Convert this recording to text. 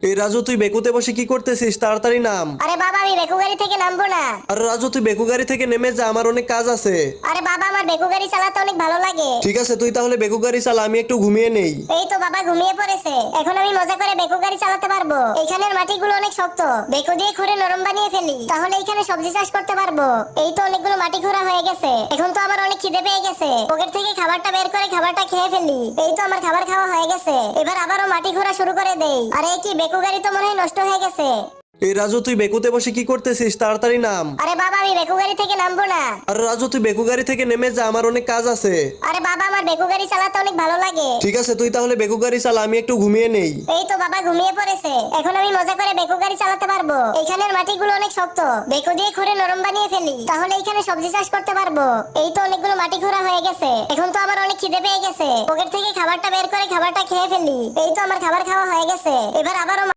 এই রাজু, তুই বেকুতে বসে কি করতেছিস? তাড়াতাড়ি নাম। আরে বাবা, আমি বেকু গাড়ি থেকে নামবো না। আরে রাজু, তুই বেকু গাড়ি থেকে নেমে যা, আমার অনেক কাজ আছে। আরে বাবা, আমার বেকু গাড়ি চালাতে অনেক ভালো লাগে। ঠিক আছে, তুই তাহলে বেকু গাড়ি চালা, আমি একটু ঘুমিয়ে নেই। এই তো বাবা ঘুমিয়ে পড়েছে, এখন আমি মজা করে বেকু গাড়ি চালাতে পারবো। এখানের মাটিগুলো অনেক শক্ত, বেকু দিয়ে খুঁড়ে নরম বানিয়ে ফেলি, তাহলে এখানে সবজি চাষ করতে পারবো। এই তো অনেকগুলো মাটি খোঁড়া হয়ে গেছে, এখন তো আমার অনেক খিদে পেয়ে গেছে। পকেট থেকে খাবারটা বের করে খাবারটা খেয়ে ফেলি। এই তো আমার খাবার খাওয়া হয়ে গেছে, এবার আবারও মাটি খোঁড়া শুরু করে দেই। আরে কি বেকু গাড়ি তো মনে হয় নষ্ট হয়ে গেছে। এই রাজু, তুই বেকুতে বসে কি করতেছিস? তাড়াতাড়ি নাম। আরে বাবা, আমি বেকু গাড়ি থেকে নামবো না। আরে রাজু, তুই বেকু গাড়ি থেকে নেমে যা, আমার অনেক কাজ আছে। আরে বাবা, আমার বেকু গাড়ি চালাতে অনেক ভালো লাগে। ঠিক আছে, তুই তাহলে বেকু গাড়ি চালা, আমি একটু ঘুমিয়ে নেই। এই তো বাবা ঘুমিয়ে পড়েছে, এখন আমি মজা করে বেকু গাড়ি চালাতে পারবো। এখানের মাটিগুলো অনেক শক্ত, বেকু দিয়ে খুঁড়ে নরম বানিয়ে ফেলি, তাহলে এখানে সবজি চাষ করতে পারবো। এই তো অনেকগুলো মাটি খোঁড়া হয়ে গেছে, এখন তো আমার অনেক খিদে পেয়ে গেছে। পকেট থেকে খাবারটা বের করে খাবারটা খেয়ে ফেলি। এই তো আমার খাবার খাওয়া হয়ে গেছে, এবার আবারও